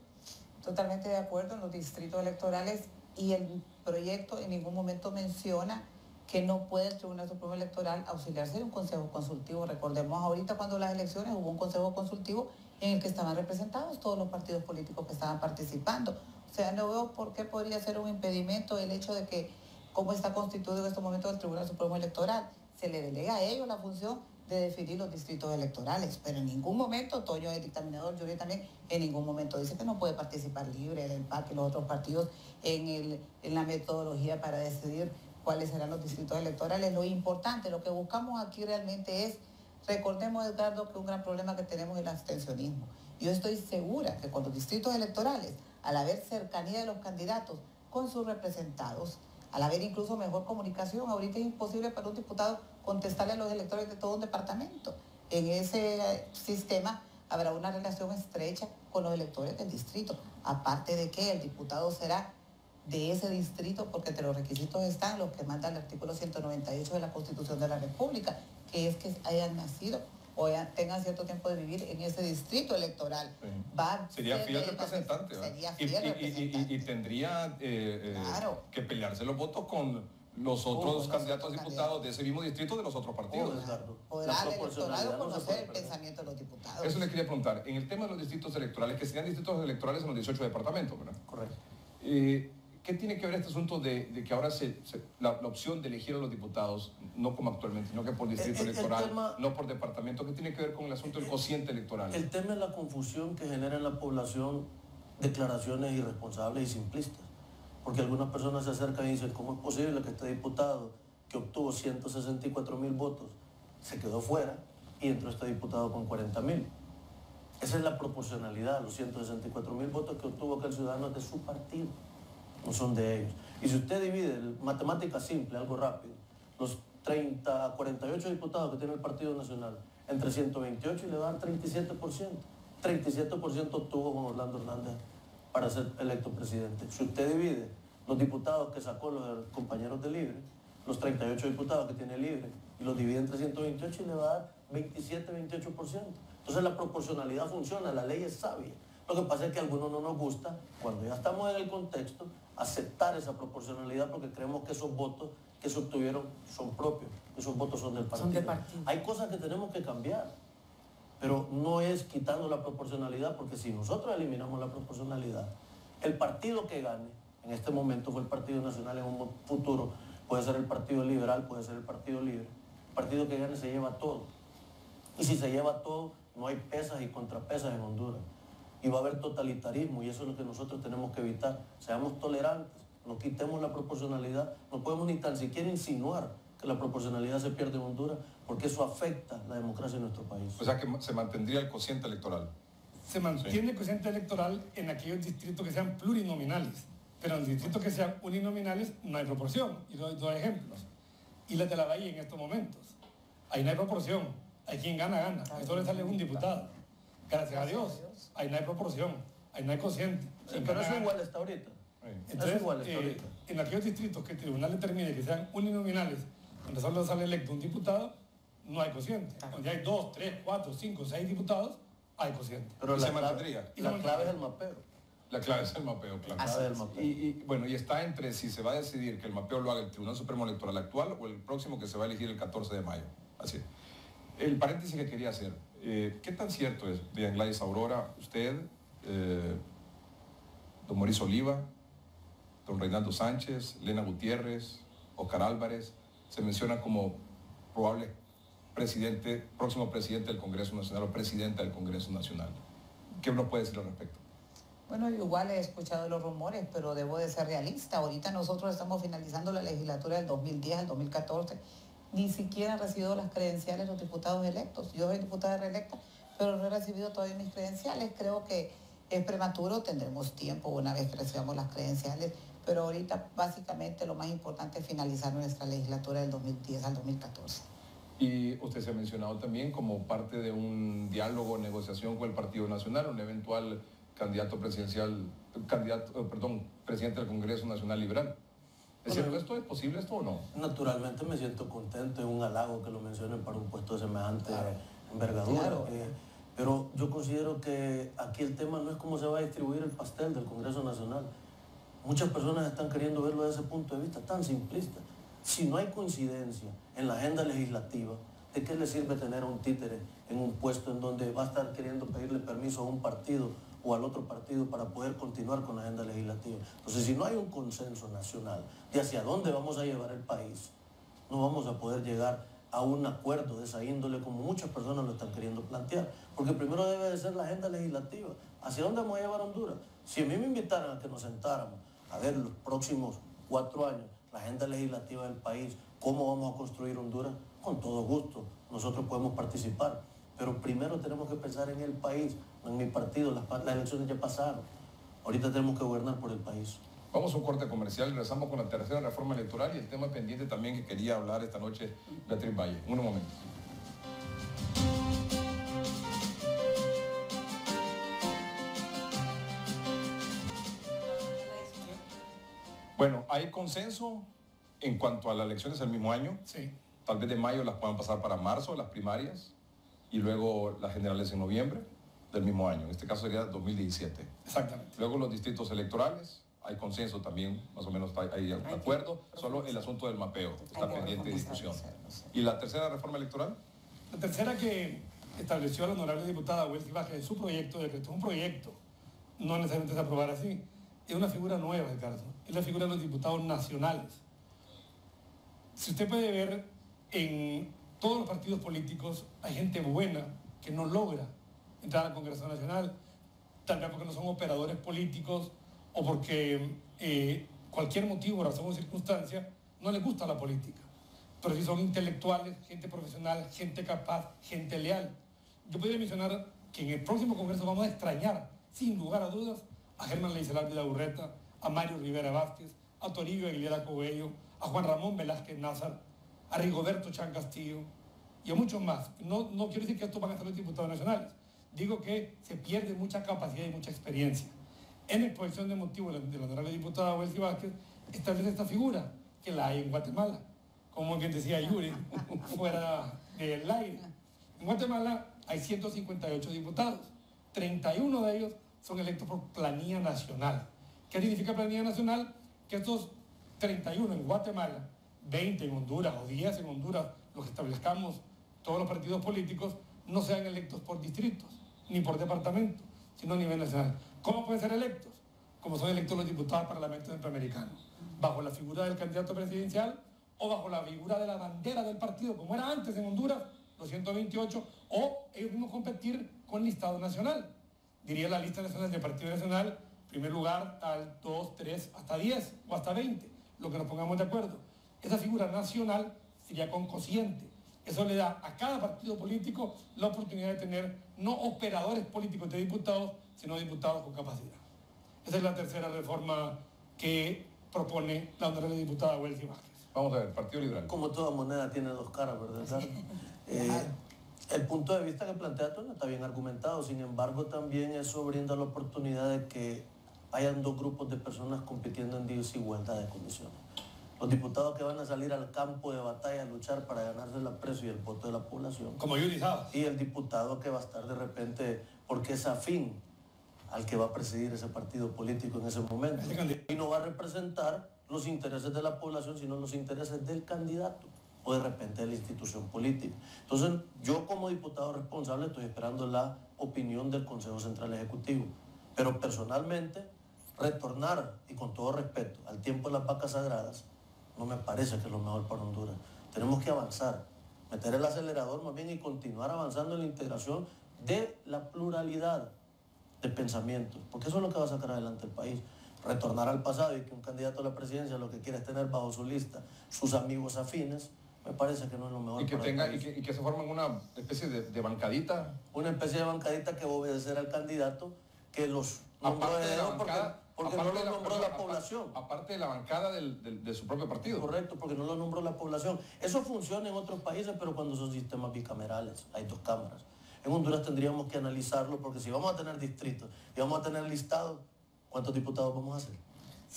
Totalmente de acuerdo en los distritos electorales y el proyecto en ningún momento menciona que no puede el Tribunal Supremo Electoral auxiliarse de un consejo consultivo. Recordemos ahorita cuando las elecciones hubo un consejo consultivo en el que estaban representados todos los partidos políticos que estaban participando. O sea, no veo por qué podría ser un impedimento el hecho de que, como está constituido en este momento el Tribunal Supremo Electoral, se le delega a ellos la función de definir los distritos electorales, pero en ningún momento, Toño, el dictaminador, Yuri también, en ningún momento dice que no puede participar libre del PAC y los otros partidos en la metodología para decidir cuáles serán los distritos electorales. Lo importante, lo que buscamos aquí realmente es Recordemos, Edgardo, que un gran problema que tenemos es el abstencionismo. Yo estoy segura que con los distritos electorales, al haber cercanía de los candidatos con sus representados, al haber incluso mejor comunicación, ahorita es imposible para un diputado contestarle a los electores de todo un departamento. En ese sistema habrá una relación estrecha con los electores del distrito, aparte de que el diputado será de ese distrito, porque entre los requisitos están los que manda el artículo 198 de la Constitución de la República, que es que hayan nacido o tengan cierto tiempo de vivir en ese distrito electoral. Sí. Sería fiel representante. Sería fiel representante. Y tendría claro, que pelearse los votos con los otros candidatos a diputados de ese mismo distrito de los otros partidos. Podrá el electorado conocer el pensamiento de los diputados. Eso le quería preguntar. En el tema de los distritos electorales, que serían distritos electorales en los 18 departamentos, ¿verdad? Correcto. ¿Qué tiene que ver este asunto de que ahora la opción de elegir a los diputados, no como actualmente, sino que por distrito electoral, no por departamento? ¿Qué tiene que ver con el asunto del cociente electoral? El tema es la confusión que genera en la población declaraciones irresponsables y simplistas. Porque algunas personas se acercan y dicen, ¿cómo es posible que este diputado que obtuvo 164,000 votos se quedó fuera y entró este diputado con 40,000? Esa es la proporcionalidad, los 164,000 votos que obtuvo aquel ciudadano de su partido, no son de ellos. Y si usted divide, matemática simple, algo rápido, los 48 diputados que tiene el Partido Nacional entre 128 y le va a dar 37%. 37% obtuvo Juan Orlando Hernández para ser electo presidente. Si usted divide los diputados que sacó los compañeros de Libre, los 38 diputados que tiene Libre, y los divide entre 128 y le va a dar 27-28%. Entonces la proporcionalidad funciona, la ley es sabia. Lo que pasa es que a algunos no nos gusta, cuando ya estamos en el contexto, aceptar esa proporcionalidad porque creemos que esos votos que se obtuvieron son propios, esos votos son del partido. Son del partido. Hay cosas que tenemos que cambiar, pero no es quitando la proporcionalidad, porque si nosotros eliminamos la proporcionalidad, el partido que gane, en este momento fue el Partido Nacional, en un futuro puede ser el Partido Liberal, puede ser el Partido Libre, el partido que gane se lleva todo. Y si se lleva todo, no hay pesas y contrapesas en Honduras. Y va a haber totalitarismo, y eso es lo que nosotros tenemos que evitar. Seamos tolerantes, no quitemos la proporcionalidad, no podemos ni tan siquiera insinuar que la proporcionalidad se pierde en Honduras, porque eso afecta la democracia en nuestro país. O sea que se mantendría el cociente electoral. Se mantiene el cociente electoral en aquellos distritos que sean plurinominales, pero en los distritos que sean uninominales no hay proporción. Y doy dos ejemplos. Islas de la Bahía en estos momentos. Ahí no hay proporción. Hay quien gana, gana. Ahí solo le sale un diputado. Gracias a Dios. Ahí no hay proporción. Ahí no hay cociente. Pero eso igual está ahorita. Entonces, en aquellos distritos que el tribunal determine que sean uninominales, donde solo sale electo un diputado, no hay cociente. Donde hay 2, 3, 4, 5, 6 diputados, hay cociente. Pero se mantendría. La clave es el mapeo. La clave es el mapeo, claro. La clave es el mapeo. Y bueno, y está entre si se va a decidir que el mapeo lo haga el Tribunal Supremo Electoral actual o el próximo que se va a elegir el 14 de mayo. Así. El paréntesis que quería hacer. ¿Qué tan cierto es, Diana Gladys Aurora, usted, don Mauricio Oliva, don Reinaldo Sánchez, Lena Gutiérrez, Oscar Álvarez, se mencionan como probable próximo presidente del Congreso Nacional o presidenta del Congreso Nacional? ¿Qué nos puede decir al respecto? Bueno, yo igual he escuchado los rumores, pero debo de ser realista. Ahorita nosotros estamos finalizando la legislatura del 2010 al 2014. Ni siquiera han recibido las credenciales los diputados electos. Yo soy diputada reelecta, pero no he recibido todavía mis credenciales. Creo que es prematuro, tendremos tiempo una vez que recibamos las credenciales, pero ahorita básicamente lo más importante es finalizar nuestra legislatura del 2010 al 2014. Y usted se ha mencionado también como parte de un diálogo, negociación con el Partido Nacional, un eventual presidente del Congreso Nacional Liberal. ¿Es cierto esto? ¿Es posible esto o no? Naturalmente me siento contento, es un halago que lo mencionen para un puesto de semejante envergadura. Claro. Pero yo considero que aquí el tema no es cómo se va a distribuir el pastel del Congreso Nacional. Muchas personas están queriendo verlo desde ese punto de vista tan simplista. Si no hay coincidencia en la agenda legislativa, ¿de qué le sirve tener a un títere en un puesto en donde va a estar queriendo pedirle permiso a un partido o al otro partido para poder continuar con la agenda legislativa? Entonces, si no hay un consenso nacional de hacia dónde vamos a llevar el país, no vamos a poder llegar a un acuerdo de esa índole como muchas personas lo están queriendo plantear. Porque primero debe de ser la agenda legislativa. ¿Hacia dónde vamos a llevar a Honduras? Si a mí me invitaran a que nos sentáramos a ver los próximos 4 años la agenda legislativa del país, cómo vamos a construir Honduras, con todo gusto, nosotros podemos participar, pero primero tenemos que pensar en el país, no en mi partido. Las elecciones ya pasaron, ahorita tenemos que gobernar por el país. Vamos a un corte comercial y regresamos con la tercera reforma electoral y el tema pendiente también que quería hablar esta noche Beatriz Valle. En unos momentos. Bueno, hay consenso en cuanto a las elecciones del mismo año. Sí. Tal vez de mayo las puedan pasar para marzo, las primarias, y luego las generales en noviembre del mismo año. En este caso sería 2017. Exactamente. Luego los distritos electorales, hay consenso también, más o menos hay acuerdo, solo el asunto del mapeo está pendiente de discusión. ¿Y la tercera reforma electoral? La tercera que estableció la honorable diputada Welsi Vázquez en su proyecto de decreto, es un proyecto, no necesariamente se aprobará así, es una figura nueva, Ricardo, es la figura de los diputados nacionales. Si usted puede ver, en todos los partidos políticos hay gente buena que no logra entrar al Congreso Nacional, tal vez porque no son operadores políticos o porque cualquier motivo, razón o circunstancia no les gusta la política. Pero si son intelectuales, gente profesional, gente capaz, gente leal. Yo podría mencionar que en el próximo Congreso vamos a extrañar, sin lugar a dudas, a Germán Leicelar Urreta, a Mario Rivera Vázquez, a Toribio Aguilera Cobello, a Juan Ramón Velázquez Názar, a Rigoberto Chan Castillo y a muchos más. No quiero decir que estos van a ser los diputados nacionales. Digo que se pierde mucha capacidad y mucha experiencia. En la exposición de motivos de la honorable diputada Welsi Vázquez establece esta figura, que la hay en Guatemala. Como bien decía Yuri, fuera del aire. En Guatemala hay 158 diputados, 31 de ellos son electos por planilla nacional. ¿Qué significa planilla nacional? Que estos 31 en Guatemala, 20 en Honduras o 10 en Honduras, los que establezcamos todos los partidos políticos, no sean electos por distritos, ni por departamento, sino a nivel nacional. ¿Cómo pueden ser electos? Como son electos los diputados al Parlamento Centroamericano, bajo la figura del candidato presidencial o bajo la figura de la bandera del partido, como era antes en Honduras, los 128, o ellos mismos competir con el listado nacional. Diría la lista nacional del Partido Nacional, en primer lugar, al 2, 3, hasta 10 o hasta 20, lo que nos pongamos de acuerdo. Esa figura nacional sería con cociente. Eso le da a cada partido político la oportunidad de tener no operadores políticos de diputados, sino diputados con capacidad. Esa es la tercera reforma que propone la honorable diputada Welsi Vázquez. Vamos a ver, Partido Liberal. Como toda moneda tiene dos caras, ¿verdad? El punto de vista que plantea Toño está bien argumentado, sin embargo también eso brinda la oportunidad de que hayan dos grupos de personas compitiendo en desigualdad de condiciones. Los diputados que van a salir al campo de batalla a luchar para ganarse el aprecio y el voto de la población. Como Yuri Sabas. Y el diputado que va a estar de repente porque es afín al que va a presidir ese partido político en ese momento. Y no va a representar los intereses de la población, sino los intereses del candidato o de repente de la institución política. Entonces, yo como diputado responsable estoy esperando la opinión del Consejo Central Ejecutivo. Pero personalmente, retornar, y con todo respeto, al tiempo de las vacas sagradas, no me parece que es lo mejor para Honduras. Tenemos que avanzar, meter el acelerador más bien y continuar avanzando en la integración de la pluralidad de pensamientos, porque eso es lo que va a sacar adelante el país. Retornar al pasado y que un candidato a la presidencia lo que quiere es tener bajo su lista sus amigos afines, me parece que no es lo mejor. Y que se formen una especie de bancadita. Una especie de bancadita que va a obedecer al candidato, que los nombró de dedo porque no lo nombró la población. Aparte de la bancada de su propio partido. Correcto, porque no lo nombró la población. Eso funciona en otros países, pero cuando son sistemas bicamerales, hay dos cámaras. En Honduras tendríamos que analizarlo, porque si vamos a tener distritos y vamos a tener listados, ¿cuántos diputados vamos a hacer?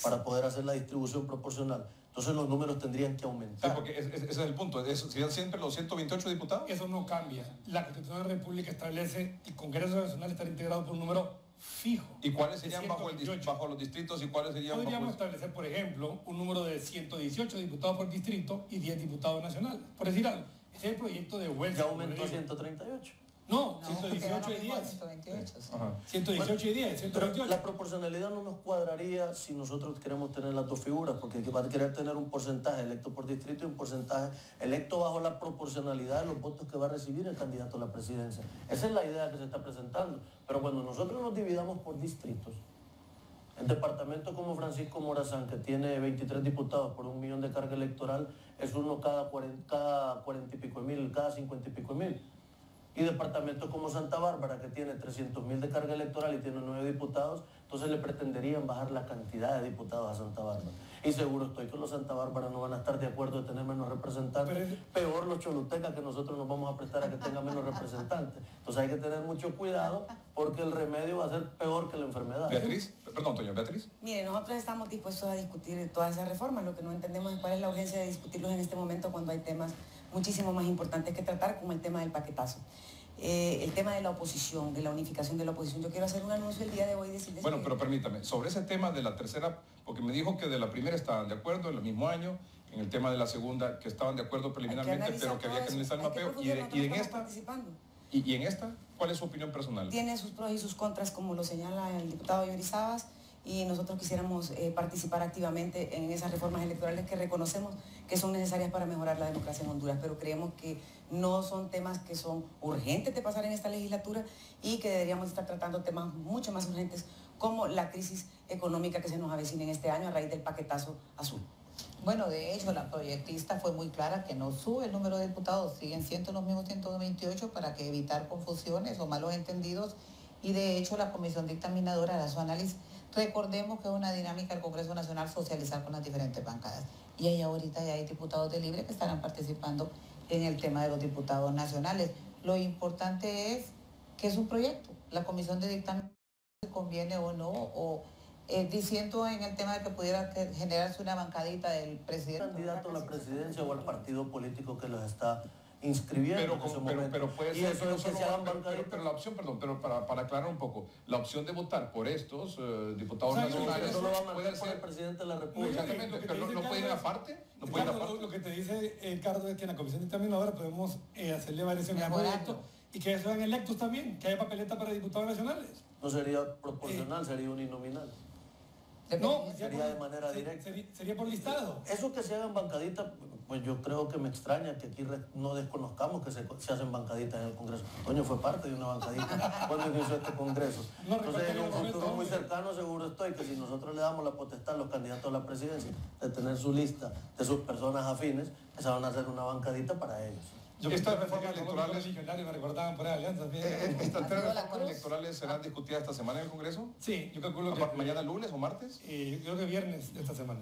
Para poder hacer la distribución proporcional. Entonces los números tendrían que aumentar. Sí, porque ese es el punto. ¿Serían siempre los 128 diputados? Eso no cambia. La Constitución de la República establece el Congreso Nacional estar integrado por un número fijo. ¿Y cuáles serían bajo los distritos y cuáles serían Podríamos establecer, por ejemplo, un número de 118 diputados por distrito y 10 diputados nacionales. Por decir algo, ese es el proyecto de Welsi. Ya aumentó a 138. No, 118 y 10. 128. Sí. 118 y 10, 128. La proporcionalidad no nos cuadraría si nosotros queremos tener las dos figuras, porque va a querer tener un porcentaje electo por distrito y un porcentaje electo bajo la proporcionalidad de los votos que va a recibir el candidato a la presidencia. Esa es la idea que se está presentando. Pero cuando nosotros nos dividamos por distritos, En departamentos como Francisco Morazán, que tiene 23 diputados por 1 millón de carga electoral, es uno cada 40 y pico mil, cada 50 y pico mil. Y departamentos como Santa Bárbara, que tiene 300.000 de carga electoral y tiene 9 diputados, entonces le pretenderían bajar la cantidad de diputados a Santa Bárbara. Y seguro estoy que los Santa Bárbara no van a estar de acuerdo de tener menos representantes. Peor los cholutecas, que nosotros nos vamos a prestar a que tengan menos representantes. Entonces hay que tener mucho cuidado porque el remedio va a ser peor que la enfermedad. Beatriz, perdón, doña Beatriz. Mire, nosotros estamos dispuestos a discutir todas esas reformas. Lo que no entendemos es cuál es la urgencia de discutirlos en este momento cuando hay temas muchísimo más importantes que tratar, como el tema del paquetazo. El tema de la oposición, de la unificación de la oposición. Yo quiero hacer un anuncio el día de hoy. Bueno, pero permítame, sobre ese tema de la tercera, porque me dijo que de la primera estaban de acuerdo, en el mismo año, en el tema de la segunda, que estaban de acuerdo preliminarmente, pero que había que analizar el mapeo. Y en esta, ¿cuál es su opinión personal? Tiene sus pros y sus contras, como lo señala el diputado Yuri Sabas, y nosotros quisiéramos participar activamente en esas reformas electorales que reconocemos que son necesarias para mejorar la democracia en Honduras, pero creemos que no son temas que son urgentes de pasar en esta legislatura y que deberíamos estar tratando temas mucho más urgentes como la crisis económica que se nos avecina en este año a raíz del paquetazo azul. Bueno, de hecho, la proyectista fue muy clara que no sube el número de diputados, siguen siendo los mismos 128 para que evitar confusiones o malos entendidos, y de hecho la comisión dictaminadora hará su análisis. Recordemos que es una dinámica del Congreso Nacional socializar con las diferentes bancadas, y ahí ahorita ya hay diputados de Libre que estarán participando en el tema de los diputados nacionales. Lo importante es que es un proyecto, la comisión de dictamen si conviene o no, o diciendo en el tema de que pudiera generarse una bancadita del presidente. Candidato a la presidencia o al partido político que los está inscribiendo. Pero puede ser que no solo pero la opción, perdón, pero para aclarar un poco, la opción de votar por estos diputados nacionales no lo va a puede ser el presidente de la República. Exactamente, pero no pueden ir aparte. No pueden aparte. Lo que te dice Carlos es que en la comisión dictaminadora podemos hacerle variaciones al proyecto y que sean electos también, que haya papeleta para diputados nacionales. No sería proporcional, sería uninominal. No, sería de manera directa. Sería por listado. Eso que se hagan bancaditas, pues yo creo que me extraña que aquí no desconozcamos que se hacen bancaditas en el Congreso. Coño, fue parte de una bancadita cuando inició este Congreso. Entonces, en un futuro muy cercano seguro estoy que si nosotros le damos la potestad a los candidatos a la presidencia de tener su lista de sus personas afines, esa van a hacer una bancadita para ellos. Estas reformas electorales, me recordaban por alianzas. ¿Estas tres reformas electorales serán discutidas esta semana en el Congreso? Sí, yo calculo que... ¿Mañana lunes o martes? Yo creo que viernes de esta semana.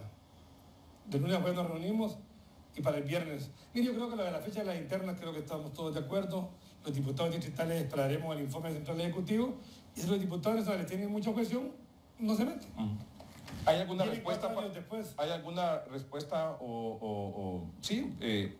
De lunes a jueves nos reunimos y para el viernes. Mire, yo creo que lo de la fecha de las internas creo que estamos todos de acuerdo. Los diputados distritales esperaremos el informe del Central Ejecutivo y si los diputados nacionales tienen mucha objeción, no se meten. ¿Hay alguna respuesta? ¿Hay alguna respuesta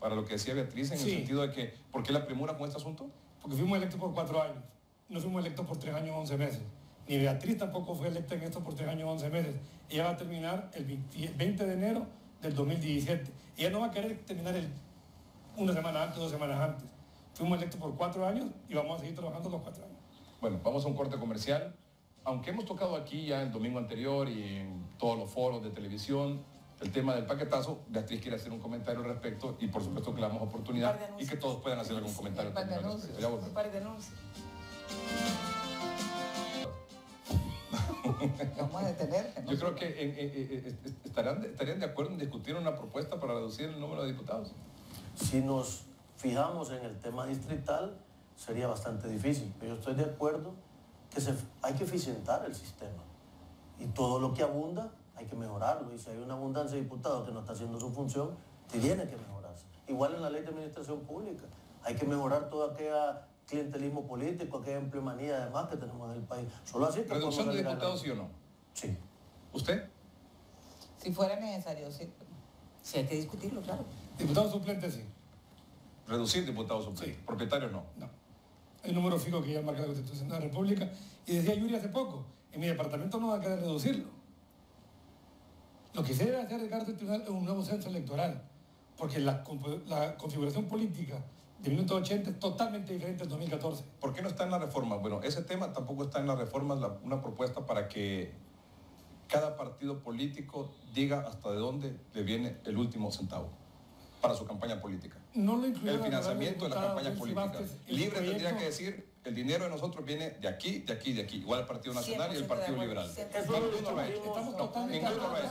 para lo que decía Beatriz en el sentido de que ¿por qué la premura con este asunto? Porque fuimos electos por 4 años, no fuimos electos por 3 años 11 meses. Ni Beatriz tampoco fue electa en esto por 3 años 11 meses. Ella va a terminar el 20 de enero del 2017. Ella no va a querer terminar una semana antes, 2 semanas antes. Fuimos electos por 4 años y vamos a seguir trabajando los 4 años. Bueno, vamos a un corte comercial. Aunque hemos tocado aquí ya el domingo anterior y en todos los foros de televisión el tema del paquetazo, Beatriz quiere hacer un comentario al respecto y por supuesto que le damos oportunidad y que todos puedan hacer algún comentario. Un par de anuncios. Vamos a detener. Yo creo que estarían de acuerdo en discutir una propuesta para reducir el número de diputados. Si nos fijamos en el tema distrital, sería bastante difícil. Pero yo estoy de acuerdo que hay que eficientar el sistema. Y todo lo que abunda hay que mejorarlo. Y si hay una abundancia de diputados que no está haciendo su función, tiene que mejorarse. Igual en la ley de administración pública. Hay que mejorar todo aquel clientelismo político, aquella empleomanía además que tenemos en el país. Solo así. ¿Reducción de diputados sí o no? Sí. ¿Usted? Si fuera necesario, sí. Sí, hay que discutirlo, claro. Diputados suplentes, sí. Reducir diputados suplentes. Sí. Propietarios no. No. Hay un número fijo que ya marca la Constitución de la República. Y decía Yuri hace poco, en mi departamento no va a querer reducirlo. Lo que se debe hacer, Ricardo, es un nuevo censo electoral. Porque la configuración política de 1980 es totalmente diferente al 2014. ¿Por qué no está en la reforma? Bueno, ese tema tampoco está en la reforma, una propuesta para que cada partido político diga hasta de dónde le viene el último centavo para su campaña política. No lo incluyeron. El financiamiento de la campaña política. Libre tendría que decir el dinero de nosotros viene de aquí, de aquí, de aquí. Igual el Partido Nacional y el Partido Liberal. Ninguno lo ha hecho. Estamos totalmente de acuerdo.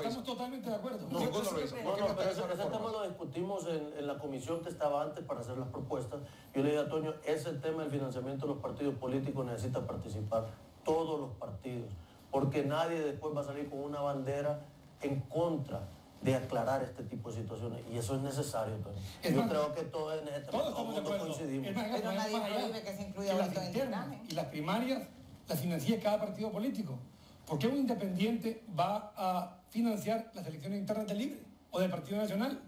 Estamos totalmente de acuerdo. Ninguno lo hizo. No, pero ese tema lo discutimos en la comisión que estaba antes para hacer las propuestas. Yo le dije a Toño, ese tema del financiamiento de los partidos políticos necesita participar todos los partidos, porque nadie después va a salir con una bandera en contra de aclarar este tipo de situaciones, y eso es necesario, Toño. Yo creo que todos en este tema estamos de acuerdo. coincidimos. Pero nadie prohíbe que se incluya las esto en el internas dictamen. y las primarias las financia cada partido político. ¿Por qué un independiente va a financiar las elecciones internas del Libre o del Partido Nacional?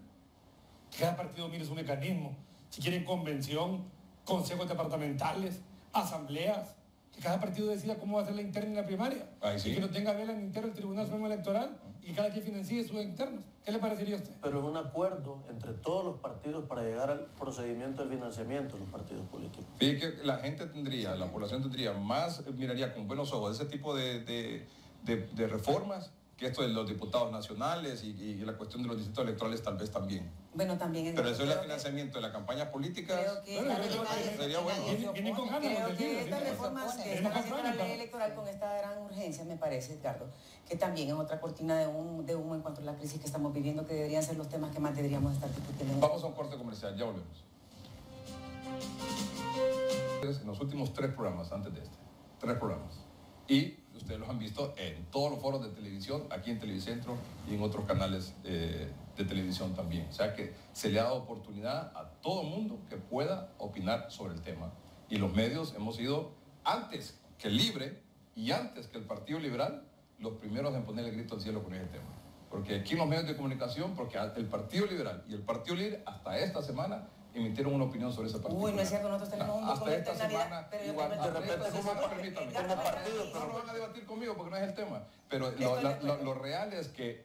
Cada partido mire su mecanismo. Si quieren convención, consejos departamentales, asambleas, que cada partido decida cómo va a ser la interna y la primaria. Sí. Y que no tenga vela en interno el Tribunal Supremo Electoral y que cada quien financie sus internos. ¿Qué le parecería a usted? Pero es un acuerdo entre todos los partidos para llegar al procedimiento del financiamiento de los partidos políticos. Fíjate que la gente tendría, la población tendría más, miraría con buenos ojos ese tipo de reformas que esto de los diputados nacionales y la cuestión de los distritos electorales tal vez también. Bueno, también... Pero eso es el financiamiento de las campañas políticas. Creo que sería bueno. Viene con ganas. Creo que estas reformas que están haciendo la ley electoral con esta gran urgencia, me parece, Edgardo, que también es otra cortina de humo en cuanto a la crisis que estamos viviendo, que deberían ser los temas que más deberíamos estar discutiendo. Vamos a un corte comercial, ya volvemos. En los últimos 3 programas, antes de este, 3 programas. Y ustedes los han visto en todos los foros de televisión, aquí en Televicentro y en otros canales de televisión también. O sea que se le ha dado oportunidad a todo mundo que pueda opinar sobre el tema. Y los medios hemos sido, antes que el Libre y antes que el Partido Liberal, los primeros en poner el grito al cielo con ese tema. Porque aquí en los medios de comunicación, porque el Partido Liberal y el Partido Libre hasta esta semana emitieron una opinión sobre ese partido. Uy, no es cierto, nosotros tenemos un documento hasta esta en Navidad, semana, pero yo igual, tengo de repente, como partido, pero no van a debatir conmigo porque no es el tema. Pero lo real es que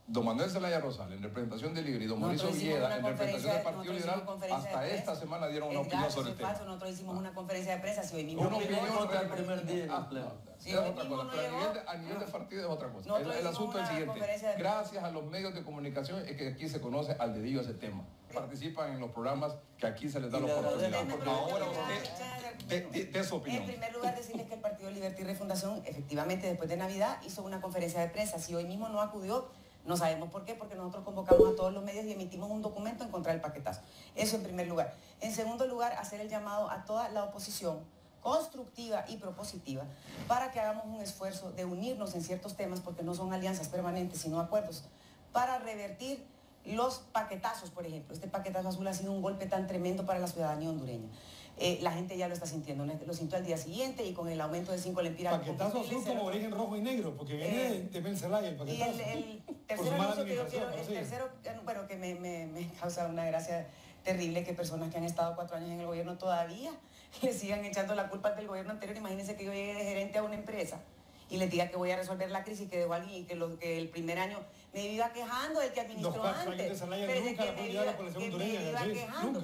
don Manuel Zelaya Rosal, en representación del Libre, y don Mauricio Villeda, en representación del Partido Liberal, hasta esta semana dieron una opinión sobre el tema. Nosotros hicimos una conferencia de prensa, si hoy mismo... Una opinión el primer día en el pleno. Es otra cosa, pero a nivel de partido es otra cosa. El asunto es el siguiente. Gracias a los medios de comunicación es que aquí se conoce al dedillo ese tema. Participan en los programas que aquí se les da la oportunidad. Ahora usted de su opinión. En primer lugar, decirles que el Partido Libertad y Refundación, efectivamente, después de Navidad, hizo una conferencia de prensa. Si hoy mismo no acudió, no sabemos por qué, porque nosotros convocamos a todos los medios y emitimos un documento en contra del paquetazo. Eso en primer lugar. En segundo lugar, hacer el llamado a toda la oposición constructiva y propositiva para que hagamos un esfuerzo de unirnos en ciertos temas, porque no son alianzas permanentes, sino acuerdos, para revertir los paquetazos, por ejemplo. Este paquetazo azul ha sido un golpe tan tremendo para la ciudadanía hondureña. La gente ya lo está sintiendo, lo sintió al día siguiente y con el aumento de 5 lempiras. Paquetazo azul como origen rojo y negro, porque viene de Mel Zelaya el paquetazo. Y el tercer anuncio que yo quiero, el tercero, bueno, que me causa una gracia terrible que personas que han estado 4 años en el gobierno todavía le sigan echando la culpa del gobierno anterior. Imagínense que yo llegue de gerente a una empresa y les diga que voy a resolver la crisis que dejó alguien y que el primer año me viva quejando del que administró antes.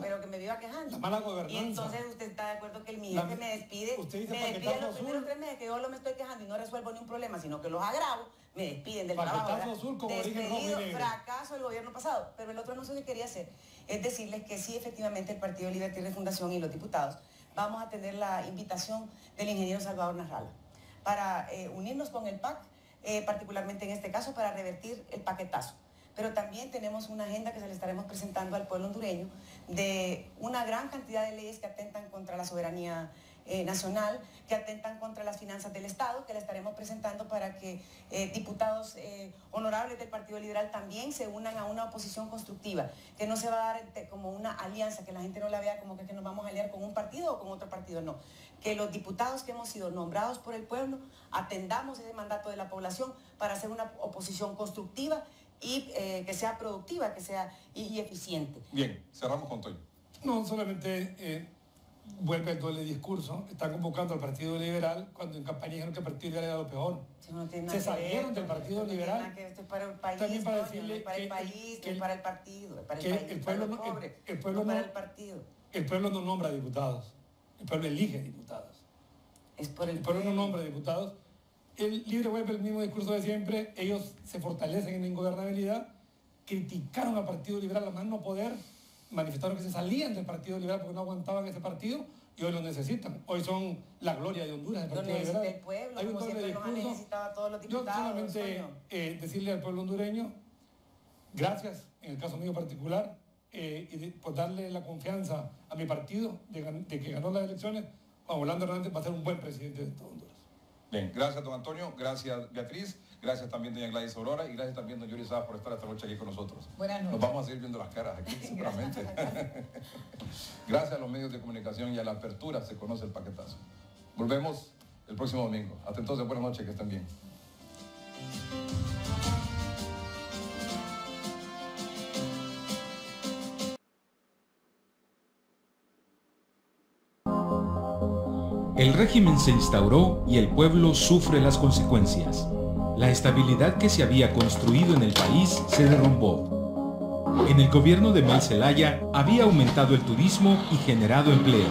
Pero que me viva quejando. La mala gobernanza. Y entonces usted está de acuerdo que mi jefe me despide. Usted dice me despide los azul. primeros 3 meses que yo me estoy quejando y no resuelvo ni un problema, sino que los agravo, me despiden del trabajo. Paquetazo azul como origen rojo y negro. Fracaso del gobierno pasado. Pero el otro anuncio que quería hacer es decirles que sí, efectivamente, el Partido Libertad y Refundación y los diputados vamos a tener la invitación del ingeniero Salvador Narrala para unirnos con el PAC, particularmente en este caso, para revertir el paquetazo. Pero también tenemos una agenda que se le estaremos presentando al pueblo hondureño de una gran cantidad de leyes que atentan contra la soberanía nacional, que atentan contra las finanzas del Estado, que le estaremos presentando para que diputados honorables del Partido Liberal también se unan a una oposición constructiva, que no se va a dar como una alianza, que la gente no la vea como que nos vamos a aliar con un partido o con otro partido, no. Que los diputados que hemos sido nombrados por el pueblo atendamos ese mandato de la población para hacer una oposición constructiva y que sea productiva, que sea y eficiente. Bien, cerramos con Toño. No, solamente vuelve el doble discurso. Están convocando al Partido Liberal cuando en campaña dijeron que el Partido Liberal era lo peor. Se salieron del Partido Liberal. Esto es para el país, también para decirle para el país, que es para el partido, es para el país, el pueblo no, el pueblo no, para el partido. El pueblo no nombra diputados, el pueblo elige diputados. Es por el pueblo no nombra diputados. El Libre vuelve el mismo discurso de siempre. Ellos se fortalecen en la ingobernabilidad. Criticaron al Partido Liberal a más no poder manifestaron que se salían del Partido Liberal porque no aguantaban ese partido y hoy lo necesitan. Hoy son la gloria de Honduras, el Partido Liberal. El pueblo, hay un como doble siempre nos han discurso. necesitado a todos los diputados. Yo solamente decirle al pueblo hondureño, gracias, en el caso mío particular, por darle la confianza a mi partido de que ganó las elecciones. Juan Orlando Hernández va a ser un buen presidente de todo Honduras. Bien, gracias don Antonio, gracias Beatriz, gracias también doña Gladys Aurora y gracias también don Yuri Salas por estar esta noche aquí con nosotros. Buenas noches. Nos vamos a seguir viendo las caras aquí, seguramente. Gracias a los medios de comunicación y a la apertura se conoce el paquetazo. Volvemos el próximo domingo. Hasta entonces, buenas noches, que estén bien. El régimen se instauró y el pueblo sufre las consecuencias. La estabilidad que se había construido en el país se derrumbó. En el gobierno de Mel Zelaya había aumentado el turismo y generado empleos.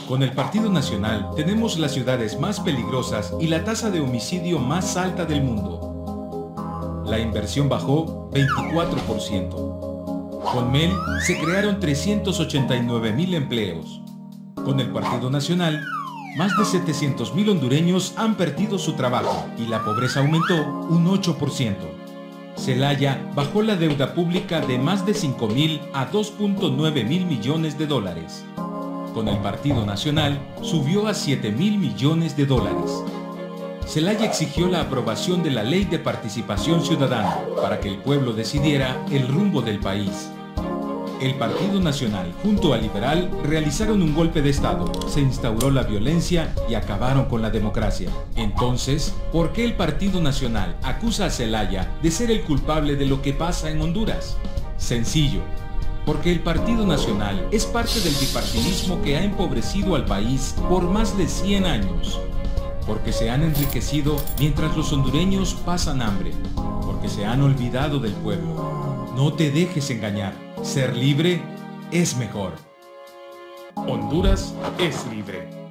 Con el Partido Nacional tenemos las ciudades más peligrosas y la tasa de homicidio más alta del mundo. La inversión bajó 24%. Con Mel se crearon 389.000 empleos. Con el Partido Nacional, más de 700.000 hondureños han perdido su trabajo y la pobreza aumentó un 8%. Zelaya bajó la deuda pública de más de 5.000 a 2.9 mil millones de dólares. Con el Partido Nacional subió a 7.000 millones de dólares. Zelaya exigió la aprobación de la Ley de Participación Ciudadana para que el pueblo decidiera el rumbo del país. El Partido Nacional junto al Liberal realizaron un golpe de Estado, se instauró la violencia y acabaron con la democracia. Entonces, ¿por qué el Partido Nacional acusa a Zelaya de ser el culpable de lo que pasa en Honduras? Sencillo, porque el Partido Nacional es parte del bipartidismo que ha empobrecido al país por más de 100 años. Porque se han enriquecido mientras los hondureños pasan hambre, porque se han olvidado del pueblo. No te dejes engañar. Ser libre es mejor. Honduras es libre.